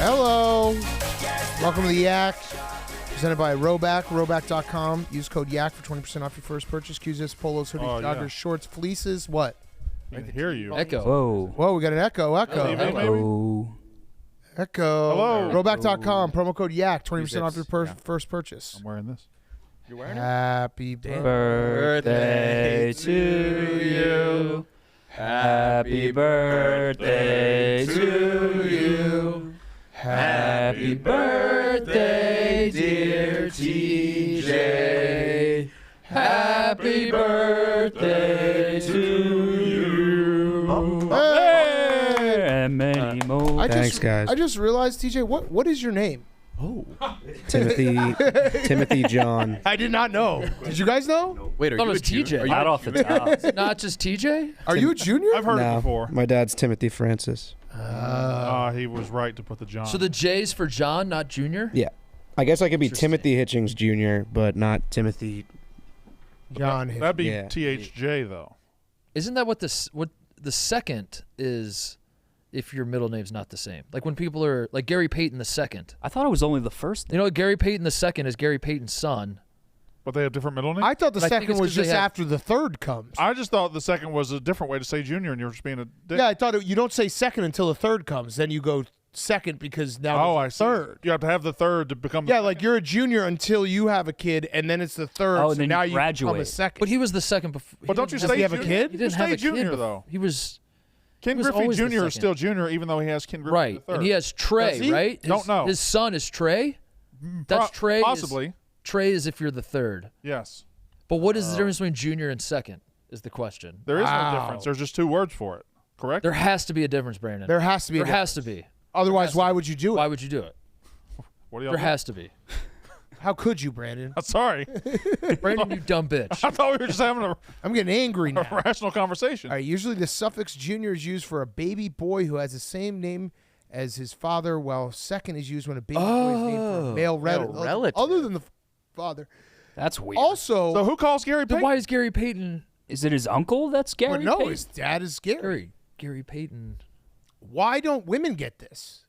Hello. Welcome to the Yak. Presented by Roback. Roback.com. Use code YAK for 20% off your first purchase. QZs, polos, hoodies, joggers, shorts, fleeces. What? I can hear you. Echo. Whoa, we got an echo. Echo. Hello. Hello. Roback.com. Promo code YAK. 20% off your first purchase. I'm wearing this. You're wearing it? Happy Birthday to you. Happy birthday to you. Happy birthday, dear TJ. Happy birthday to you. Hey! And many more. Thanks, guys. I just realized, TJ, what is your name? Oh. Timothy John. I did not know. Did you guys know? Wait, are Thought you it was a junior? TJ. Not off the top. Is it not just TJ? Are you a junior? I've heard it No, before. my dad's Timothy Francis. He was right to put the John. So the J's for John, not Junior? Yeah. I guess I could be Interesting. Timothy Hitchings Jr., but not Timothy. John. That'd be Yeah. THJ though. Isn't that what the second is if your middle name's not the same? Like when people are like Gary Payton the second. I thought it was only the first. You know, Gary Payton the second is Gary Payton's son. But they have different middle names? I thought the But I think second it's was 'cause they just have- after the third comes. I just thought the second was a different way to say junior and you're just being a dick. Yeah, I thought you don't say second until the third comes. Then you go second because now I there's see. a third. You have to have the third to become the Yeah, like you're a junior until you have a kid, and then it's the third. Oh, so and then now you you become a graduate. second. But he was the second before. But don't you Does stay he have a junior? kid? He didn't Stay have a junior kid though. He was Ken was Griffey always the Jr. is second. still junior even though he has Ken Griffey right, the third. and he has Trey, Does he? right? Don't know. His son is Trey. That's Trey. Possibly. Trey is if you're the third. Yes. But what is the difference between junior and second? Is the question. There is Wow. no difference. There's just two words for it. Correct? There has to be a difference, Brandon. There has to be. There has to be. Otherwise, why would you do it? Why would you do it? What do y'all There do? has to be. How could you, Brandon? I'm sorry. Brandon, you dumb bitch. I thought we were just having a I'm getting angry now. rational conversation. All right, usually the suffix junior is used for a baby boy who has the same name as his father, while second is used when a baby boy is named for a male relative. other than the father. That's weird. Also, So who calls Gary Then Payton? why is Gary Payton? Is it his uncle that's Gary? well, no, Payton? his dad is Gary. Gary Payton. Why don't women get this?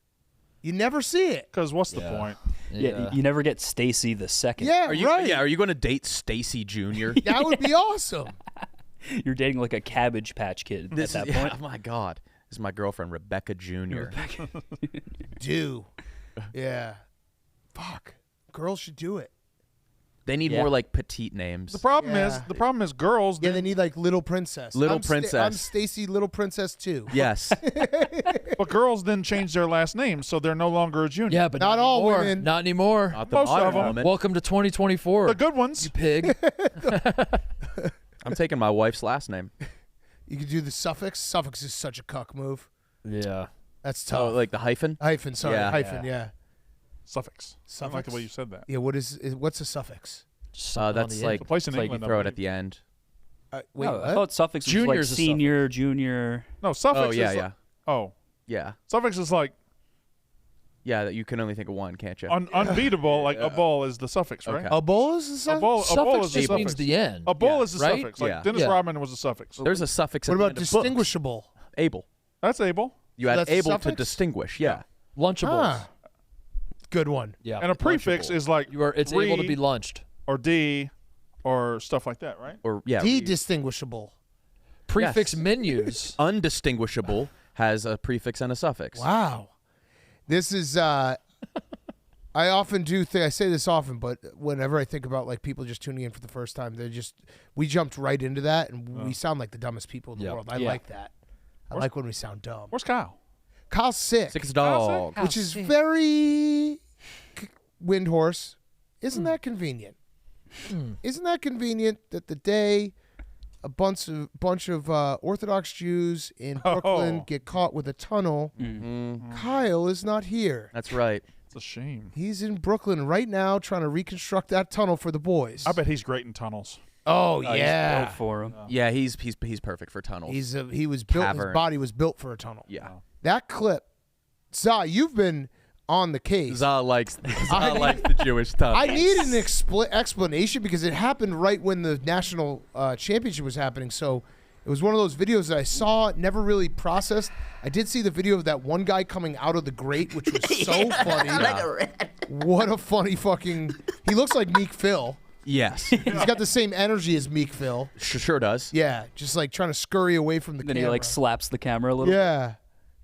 You never see it. Because what's the Yeah. point? Yeah, you never get Stacy the second. Yeah, Are you? right. Yeah. Are you going to date Stacy Jr.? That would be awesome. You're dating like a Cabbage Patch Kid This at is, that yeah, point. oh my God. This is my girlfriend Rebecca Jr. Do. Yeah. Fuck. Girls should do it. They need Yeah. more like petite names. The problem is girls. Yeah, they need like Little Princess. Little I'm Princess. I'm Stacy Little Princess too. Yes. But girls then change their last name, so they're no longer a junior. Yeah, but Not all anymore. women. Not anymore. Not the Most of modern them. woman. Welcome to 2024. The good ones. You pig. I'm taking my wife's last name. You could do the suffix. Suffix is such a cuck move. Yeah. That's Oh, tough. like the hyphen? Hyphen, sorry. Yeah. Hyphen, yeah. Suffix. I like the way you said that. Yeah, what's a suffix? That's like, The place in it's like England, you I throw it believe. at the end. Wait, No, I what? thought suffix was Junior's like a senior, junior. No, suffix Oh, yeah, is yeah. like, oh. Yeah. Suffix is like Yeah, that you can only think of one, can't you? unbeatable, like a bull is the suffix, right? Okay. A bull is a A suffix? bull Suffix is the just means suffix. the end. A bull Yeah. is the Right? suffix. Like Yeah. Dennis Yeah. Rodman was a suffix. There's a suffix What at the about end of books. distinguishable? Able. That's able. You So add that's a able to suffix? distinguish, yeah. Lunchables. Ah. Good one. Yeah. And a prefix Lunchable. is like It's able to be lunched. or D or stuff like that, right? Or yeah. De-distinguishable. Prefix Yes. menus. Undistinguishable has a prefix and a suffix. Wow. This is I often do I say this often, but whenever I think about like people just tuning in for the first time, we jumped right into that and we sound like the dumbest people in the Yeah. world. I Yeah. like that. I like when we sound dumb. Where's Kyle? Kyle's sick, Six dog. which is very Windhorse. Isn't that convenient? Isn't that convenient that the day a bunch of Orthodox Jews in Brooklyn get caught with a tunnel, Kyle is not here. That's right. It's a shame. He's in Brooklyn right now trying to reconstruct that tunnel for the boys. I bet he's great in tunnels. Oh He's yeah, built for him. Yeah, he's perfect for tunnels. he was built. His Cavern. body was built for a tunnel. yeah. That clip, Zah, you've been on the case. Zah likes the Jewish tunnel. I need an explanation because it happened right when the national championship was happening. So It was one of those videos that I saw, never really processed. I did see the video of that one guy coming out of the grate, which was so funny. Like a rat. What a funny fucking... He looks like Meek Phil. Yes. He's got the same energy as Meek Phil. Sure does. Yeah, just like trying to scurry away from the Then camera. he like slaps the camera a little. Yeah.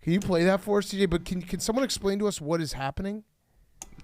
Can you play that for us, TJ? But can someone explain to us what is happening?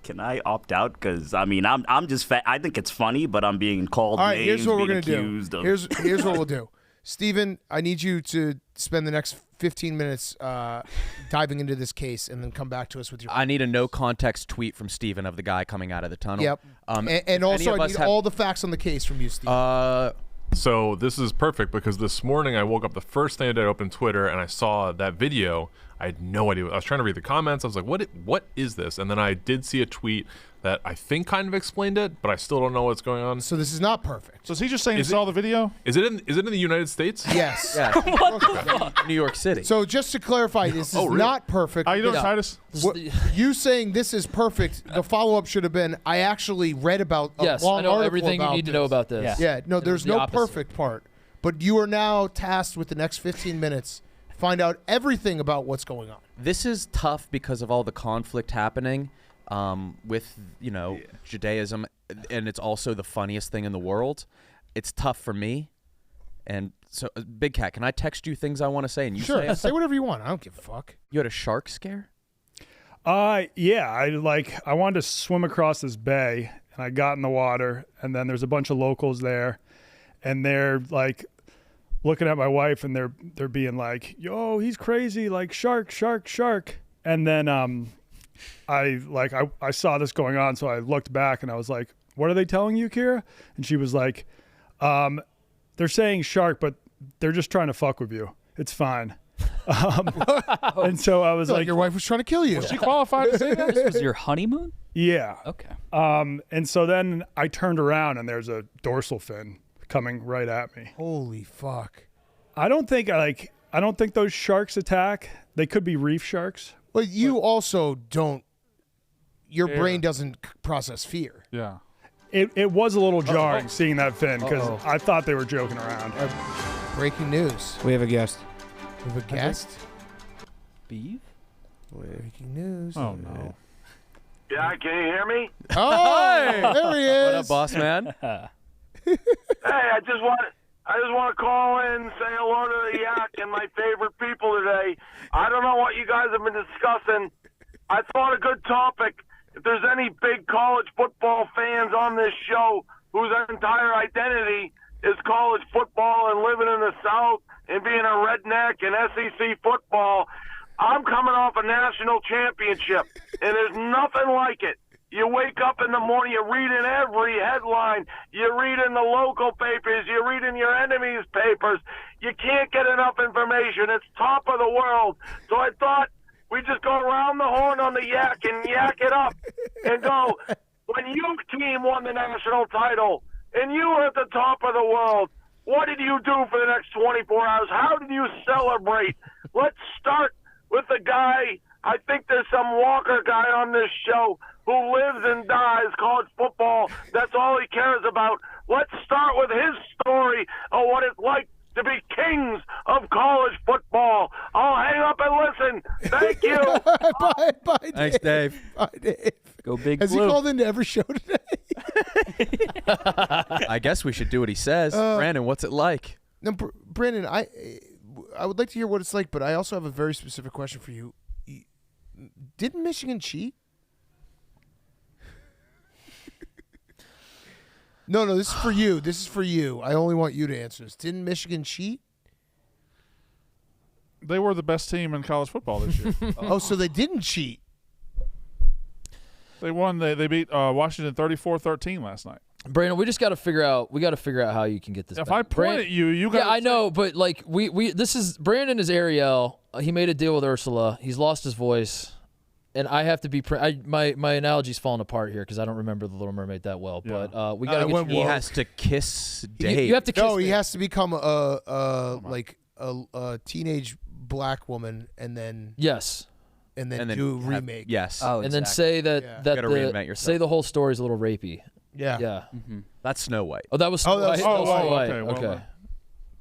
Can I opt out? Because I mean, I'm just I think it's funny, but I'm being called All right, names, here's what we're being gonna do. accused of. Here's what we'll do. Steven, I need you to spend the next 15 minutes diving into this case and then come back to us with your... I need a no context tweet from Steven of the guy coming out of the tunnel. Yep. And if also, any of I us need have- all the facts on the case from you, Steven. So this is perfect because this morning I woke up, the first thing I did, I opened Twitter and I saw that video. I had no idea. I was trying to read the comments. I was like, what is this? And then I did see a tweet that I think kind of explained it, but I still don't know what's going on. So this is not perfect. So is he just saying he Is saw the video? Is it in the United States? Yes. Yeah. New York City. So just to clarify, this is really? not perfect. How you doing, Yeah. Titus? What, you saying this is perfect, the follow-up should have been, I actually read about a Yes, long I know article everything you about need to know this. about this. Yeah, no, It there's was the no opposite. perfect part. But you are now tasked with the next 15 minutes. Find out everything about what's going on. This is tough because of all the conflict happening with, Judaism, and it's also the funniest thing in the world. It's tough for me. And so, Big Cat, can I text you things I want to say? And you Sure, say 'em? say whatever you want. I don't give a fuck. You had a shark scare? Yeah, I wanted to swim across this bay, and I got in the water, and then there's a bunch of locals there, and they're like looking at my wife, and they're being like, "Yo, he's crazy, like shark, shark, shark." And then I saw this going on, so I looked back and I was like, "What are they telling you, Kira?" And she was like, "They're saying shark, but they're just trying to fuck with you. It's fine." And so I was Like like, your wife was trying to kill you. She qualified to say that? This was your honeymoon? "Yeah." Okay. And so then I turned around and there's a dorsal fin coming right at me. Holy fuck. I don't think those sharks attack. They could be reef sharks. But you also don't, your brain doesn't process fear. Yeah. It was a little jarring seeing that fin because I thought they were joking around. Breaking news. We have a guest. We have a guest. Beef? Breaking news. Oh, no. Yeah, can you hear me? Oh, there he is. What up, boss man? Hey, I just want to call in and say hello to the Yak and my favorite people today. I don't know what you guys have been discussing. I thought a good topic. If there's any big college football fans on this show whose entire identity is college football and living in the South and being a redneck in SEC football, I'm coming off a national championship, and there's nothing like it. You wake up in the morning, you read in every headline, you read in the local papers, you read in your enemy's papers. You can't get enough information. It's top of the world. So I thought we'd just go around the horn on the Yak and yak it up and go, when your team won the national title and you were at the top of the world, what did you do for the next 24 hours? How did you celebrate? Let's start with the guy, I think there's some Walker guy on this show who lives and dies college football. That's all he cares about. Let's start with his story of what it's like to be kings of college football. I'll hang up and listen. Thank you. Bye, Dave. Thanks, Dave. Bye, Dave. Go Big Has Blue. he called into every show today? I guess we should do what he says. Brandon, what's it like? No, Brandon, I would like to hear what it's like, but I also have a very specific question for you. Didn't Michigan cheat? No, this is for you. This is for you. I only want you to answer this. Didn't Michigan cheat? They were the best team in college football this year. Oh, so they didn't cheat. They won. They beat Washington 34-13 last night. Brandon, we just got to figure out. We got to figure out how you can get this. If back. I point at you, you got. Yeah, I know, but like we this is Brandon is Ariel. He made a deal with Ursula. He's lost his voice, and I have to be. My analogy's falling apart here because I don't remember the Little Mermaid that well. Yeah. But we got to get He has to kiss Dave. You have to kiss. No, he me. has to become a teenage black woman, and then Yes. and then and then do a have- remake. Yes. Oh, And then exactly. say that Yeah. that Gotta reinvent yourself. say the whole story is a little rapey. Yeah. Yeah. That's Snow White. Oh, that was Oh, Snow that was White. Snow That was Snow White. White. Okay, well Okay.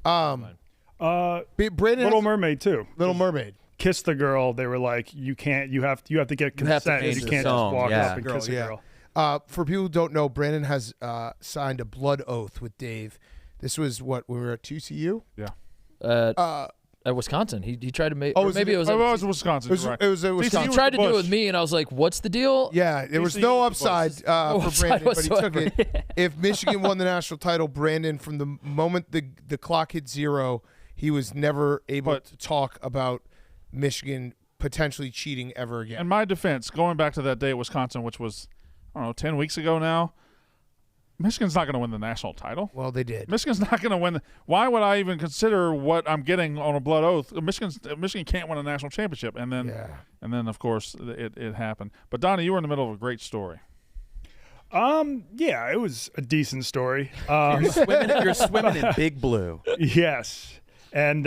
done. Brandon Little has- Mermaid too. Little Mermaid. Kissed the girl. They were like, you can't. You have to get You have to consent. change You the can't song, just walk yeah. up and Girl, kiss a yeah. girl. For people who don't know, Brandon has signed a blood oath with Dave. This was what when we were at TCU. At Wisconsin, he tried to make. Oh, or was maybe it- it was. Oh, at it was Wisconsin. It was, you're right. it was Wisconsin. he was tried the to do it Bush. with me, and I was like, "What's the deal?" Yeah, there was TCU no was the Bush. upside No for upside Brandon, but he took whatsoever. it. If Michigan won the national title, Brandon, from the moment the clock hit 0, he was never able But- to talk about Michigan potentially cheating ever again. In my defense, going back to that day at Wisconsin, which was, I don't know, 10 weeks ago now, Michigan's not going to win the national title. Well, they did. Michigan's not going to win. Why would I even consider what I'm getting on a blood oath? Michigan can't win a national championship, and then of course it happened. But Donnie, you were in the middle of a great story. Yeah, it was a decent story. You're swimming in Big Blue. Yes, and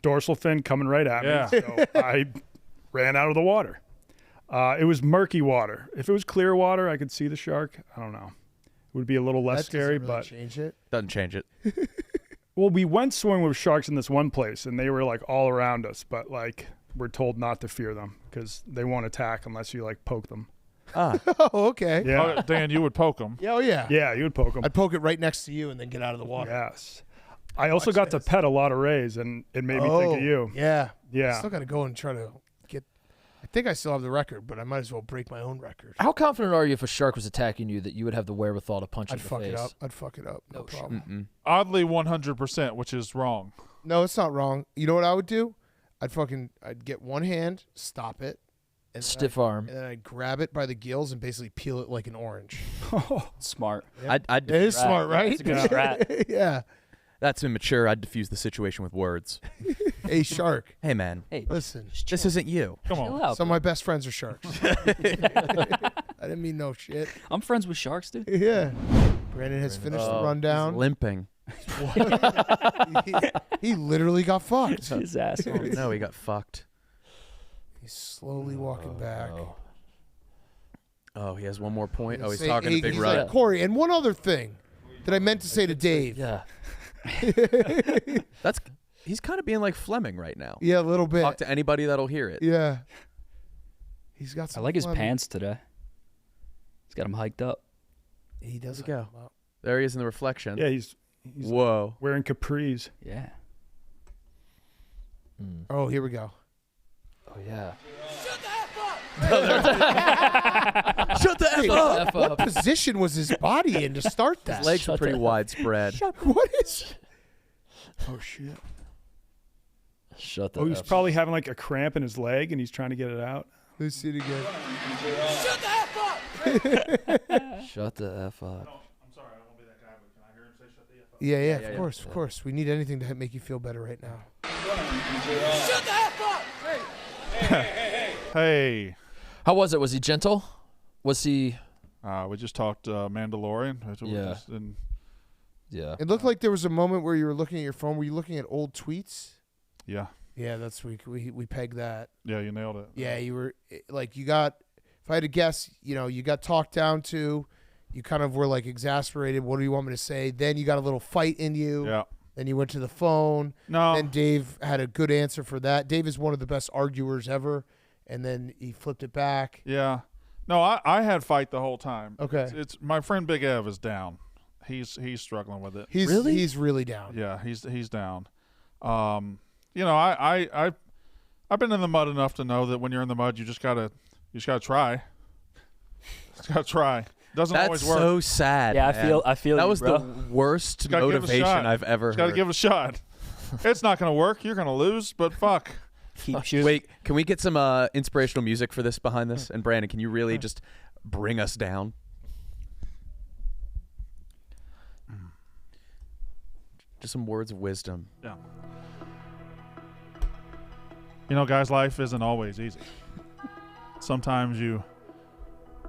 dorsal fin coming right at Yeah. me. So I ran out of the water. It was murky water. If it was clear water, I could see the shark. I don't know. It would be a little less That scary, doesn't really but change it. Doesn't change it. well, we went swimming with sharks in this one place, and they were like all around us, but like we're told not to fear them because they won't attack unless you like poke them. Oh, okay. Yeah, Oh, Dan, you would poke them. Yeah, oh yeah. yeah, you would poke them. I'd poke it right next to you and then get out of the water. Yes. I also got to pet a lot of rays, and it made me think of you. Yeah. Yeah. Still got to go and try to get. I think I still have the record, but I might as well break my own record. How confident are you if a shark was attacking you that you would have the wherewithal to punch it I'd in the fuck face? it up. I'd fuck it up. No problem. Oddly 100%, which is wrong. No, it's not wrong. You know what I would do? I'd get one hand, stop it, and Stiff arm. and then I'd grab it by the gills and basically peel it like an orange. Smart. I'd It is smart, right? That's a good strat. Yeah. That's immature. I'd diffuse the situation with words. Hey, shark. Hey, man, Hey, Listen, this isn't you. Come chill on. out. some of my best friends are sharks. I didn't mean no shit. I'm friends with sharks, dude. Yeah. Brandon has finished the rundown. Limping. He literally got fucked. His asshole. No, he got fucked. He's slowly walking back. Oh, he has one more point. Oh, he's Say- talking to Big he's Rod. like, Corey, and one other thing that I meant to say to Dave. Yeah. He's kind of being like Fleming right now. Yeah, a little bit. Talk to anybody that'll hear it. Yeah. He's got I some like his fun. pants today. He's got him hiked up. He does Where'd he have go? them up. There he is in the reflection. Yeah, he's Whoa. wearing capris. Yeah. Oh, here we go. Oh yeah. Shut the F up. F What up. position was his body in to start that? His legs are pretty widespread. What is? Oh shit! Shut the. Oh, he's F probably having like a cramp in his leg, and he's trying to get it out. Let's see it again. Shut the F up. Yeah, of course. We need anything to make you feel better right now. Hey. How was it? Was he gentle? Was he? We just talked Mandalorian. Yeah. And Yeah. It looked like there was a moment where you were looking at your phone. Were you looking at old tweets? yeah. Yeah, that's we pegged that. Yeah, you nailed it. Yeah, you were like you got. If I had to guess, you got talked down to. You kind of were like exasperated. What do you want me to say? Then you got a little fight in you. Yeah. Then you went to the phone. No. Then Dave had a good answer for that. Dave is one of the best arguers ever. And then he flipped it back. Yeah. No, I had fight the whole time. Okay. It's my friend Big Ev is down. He's struggling with it. He's really down. Yeah, he's down. I've been in the mud enough to know that when you're in the mud, you just gotta try. Just gotta try. Doesn't That's always work. so sad. Yeah, man. I feel that you, was bro. the worst gotta give it a motivation shot. I've ever Just gotta heard. give it a shot. It's not gonna work. You're gonna lose, but fuck. Keep shooting. Wait, can we get some inspirational music for this behind this? And Brandon, can you really just bring us down? Just some words of wisdom. Yeah. Guys, life isn't always easy. Sometimes you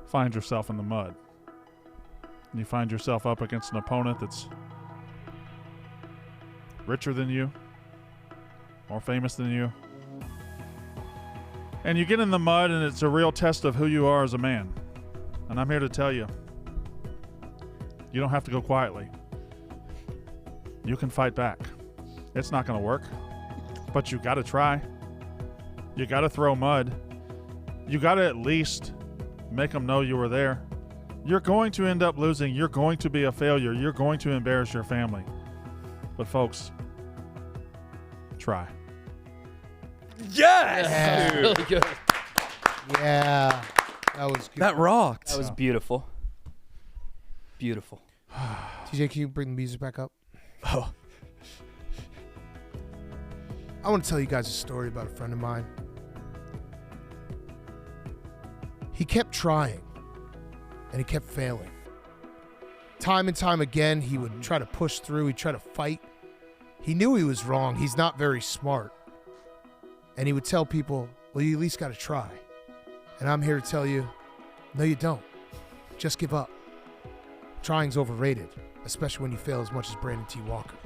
find yourself in the mud. And you find yourself up against an opponent that's richer than you, more famous than you. And you get in the mud, and it's a real test of who you are as a man. And I'm here to tell you, you don't have to go quietly. You can fight back. It's not going to work. But you got to try. You got to throw mud. You got to at least make them know you were there. You're going to end up losing. You're going to be a failure. You're going to embarrass your family. But folks, try. Yes! Really good. Yeah. That was good. That rocked. That was beautiful. Beautiful. TJ, can you bring the music back up? Oh. I want to tell you guys a story about a friend of mine. He kept trying, and he kept failing. Time and time again, he would try to push through. He'd try to fight. He knew he was wrong. He's not very smart. And he would tell people, well, you at least got to try. And I'm here to tell you, no, you don't. Just give up. Trying's overrated, especially when you fail as much as Brandon T. Walker.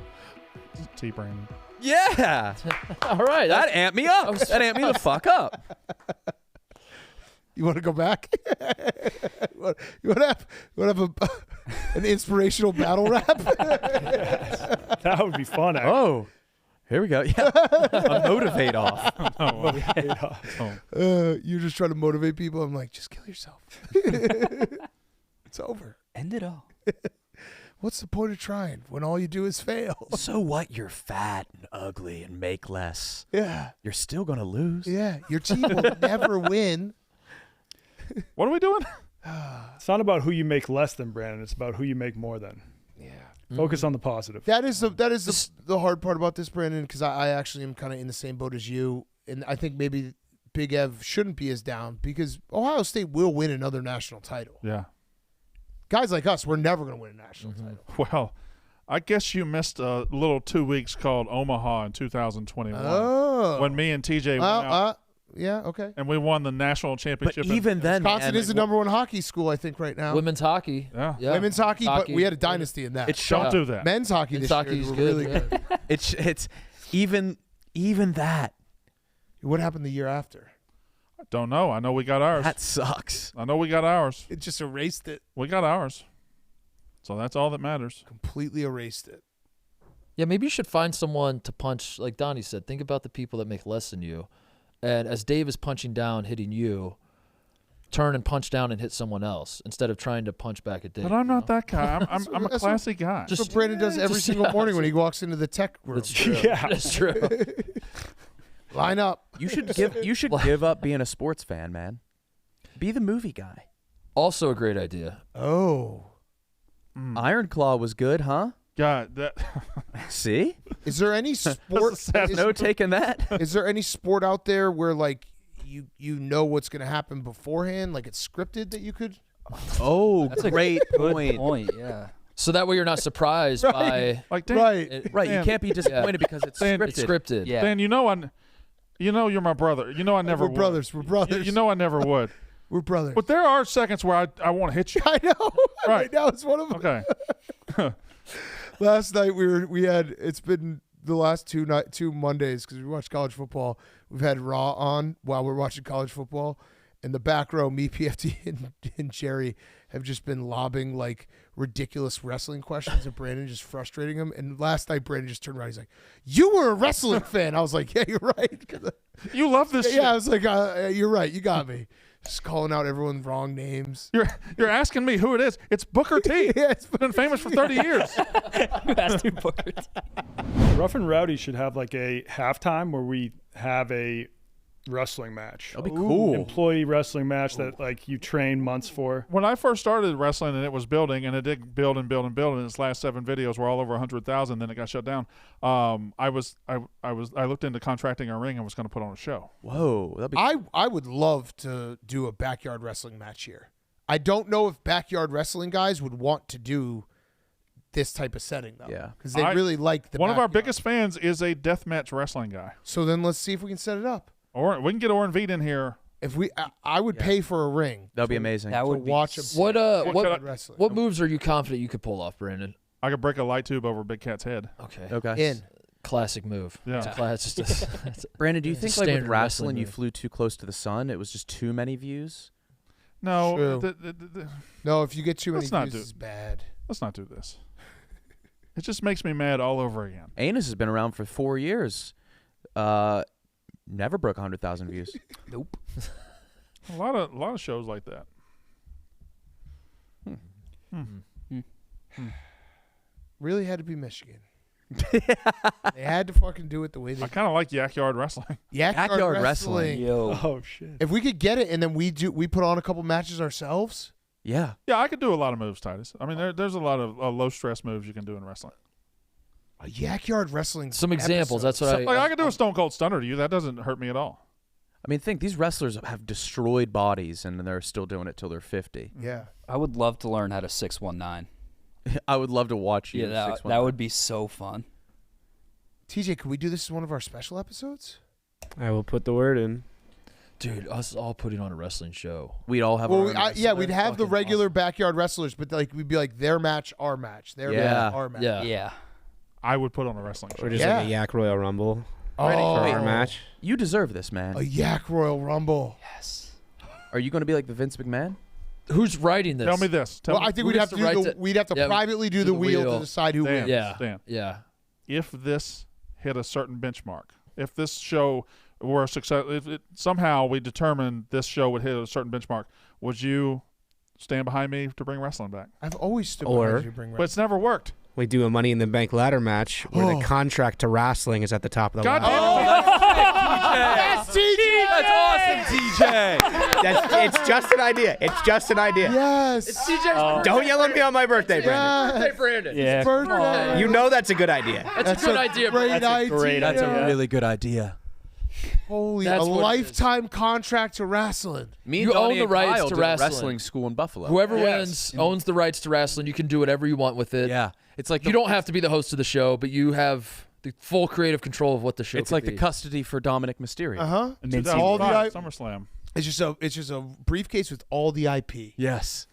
T. Brandon. Yeah. All right. That amped me up. That amped me the fuck up. You want to go back? you want to have an inspirational battle rap? That would be fun. Actually. Oh, here we go. Yeah, a motivate off. You're just trying to motivate people. I'm like, just kill yourself. It's over. End it all. What's the point of trying when all you do is fail? So what? You're fat and ugly and make less. Yeah. You're still gonna lose. Yeah. Your team will never win. What are we doing? It's not about who you make less than, Brandon. It's about who you make more than. Yeah. Focus on the positive. That is the hard part about this, Brandon, because I actually am kind of in the same boat as you, and I think maybe Big Ev shouldn't be as down because Ohio State will win another national title. Yeah. Guys like us, we're never going to win a national title. Well, I guess you missed a little 2 weeks called Omaha in 2021 when me and TJ went out. Yeah, okay. And we won the national championship. But even then, Wisconsin is the number one hockey school, I think, right now. Women's hockey. Yeah. Women's hockey, but we had a dynasty in that. Don't do that. Men's hockey Men's this hockey year is were good, really yeah. good. it's even that. What happened the year after? I don't know. I know we got ours. That sucks. I know we got ours. It just erased it. We got ours. So that's all that matters. Completely erased it. Yeah, maybe you should find someone to punch. Like Donnie said, think about the people that make less than you. And as Dave is punching down, hitting you, turn and punch down and hit someone else instead of trying to punch back at Dave. But I'm not that guy. I'm a classy guy. That's what Brandon does every single morning when he walks into the tech room. That's true. Yeah. That's true. Line up. You should give up being a sports fan, man. Be the movie guy. Also a great idea. Oh. Iron Claw was good, huh? God, that. See? Is there any sport? No taking that. Is there any sport out there where like you know what's going to happen beforehand, like it's scripted that you could? Oh, That's great a good point. point. Yeah. So that way you're not surprised by Like, Dan, Right. Right, you Dan, can't be disappointed because it's Dan, scripted. it's scripted. Yeah. Dan, you know you're my brother. You know I never We're would. brothers. We're brothers. You know I never would. We're brothers. But there are seconds where I want to hit you. I know. Right. Right now it's one of them. Okay. Last night we had it's been the last two Mondays because we watched college football. We've had Raw on while we're watching college football. In the back row, me, PFT, and Jerry have just been lobbing like ridiculous wrestling questions at Brandon, just frustrating him. And last night, Brandon just turned around. He's like, "You were a wrestling fan." I was like, "Yeah, you're right." You love this shit. Yeah, I was like, "You're right. You got me." Just calling out everyone wrong names. You're asking me who it is. It's Booker T. Yeah, it's been famous for 30 years. That's too Booker T. Rough and Rowdy should have like a halftime where we have a wrestling match. That'd be cool. Employee wrestling match that like you train months for. When I first started wrestling and it was building, and it did build and build and build, and its last 7 videos were all over 100,000. Then it got shut down. I looked into contracting a ring and was going to put on a show. Whoa, that'd be I would love to do a backyard wrestling match here. I don't know if backyard wrestling guys would want to do this type of setting though. Yeah. Because they really like the One of our backyard. biggest fans is a deathmatch wrestling guy. So then let's see if we can set it up. Or we can get Oren Veed in here. If we, I would pay for a ring. that'd be amazing. That To would be watch him. What wrestling. what moves are you confident you could pull off, Brandon? I could break a light tube over Big Cat's head. Okay. Okay. In. Classic move. Yeah. It's a class. It's Brandon, do you It's a think like with standard wrestling wrestling you move. flew too close to the sun? It was just too many views? No, True. No, if you get too many Let's not views, do- it's bad. let's not do this. It just makes me mad all over again. Anus has been around for 4 years. Never broke 100,000 views. Nope. A lot of shows like that. Really had to be Michigan. They had to fucking do it the way they. I kind of like Yackyard Wrestling. Yackyard Wrestling. Yo. Oh shit. If we could get it and then we put on a couple matches ourselves. Yeah. Yeah, I could do a lot of moves, Titus. I mean, there's a lot of low stress moves you can do in wrestling. A Yackyard Wrestling. Some examples. episode. That's what I could do a Stone Cold Stunner to you. That doesn't hurt me at all. I mean, think these wrestlers have destroyed bodies, and they're still doing it till they're 50. Yeah. I would love to learn how to 619. I would love to watch you. Yeah, that would be so fun. TJ, could we do this as one of our special episodes? I will put the word in. Dude, us all putting on a wrestling show. We'd all have. Our own we'd have the fucking regular awesome. backyard wrestlers, but like we'd be like their match, our match, their match, our match. Yeah. Yeah. I would put on a wrestling show. Or just like a Yak Royal Rumble for our match. You deserve this, man. A Yak Royal Rumble. Yes. Are you going to be like the Vince McMahon? Who's writing this? Tell me this. Well, I think we'd have to privately do the wheel to decide who Dan, wins. Dan. Yeah. If this hit a certain benchmark, if this show were a success, if somehow we determined this show would hit a certain benchmark, would you stand behind me to bring wrestling back? I've always stood Or- behind you to bring But wrestling. it's never worked. We do a Money in the Bank ladder match where the contract to wrestling is at the top of the God ladder. Yes, TJ! That's awesome, TJ. It's just an idea. It's just an idea. Yes. Don't yell at me on my birthday, Brandon. Yes. Brandon. Yeah. Birthday. You know that's a good idea. That's a good idea. Great Brandon. idea. great That's idea. a really good idea. Holy, That's a what it is. lifetime contract to wrestling. Me and You Donnie own the and rights Kyle to did a wrestling. wrestling school in Buffalo. Whoever wins owns the rights to wrestling. You can do whatever you want with it. Yeah, it's like You don't have to be the host of the show, but you have the full creative control of what the show It's could like be. the custody for Dominic Mysterio. Uh-huh. In Mincy. 2005, All the SummerSlam. It's just a briefcase with all the IP. Yes.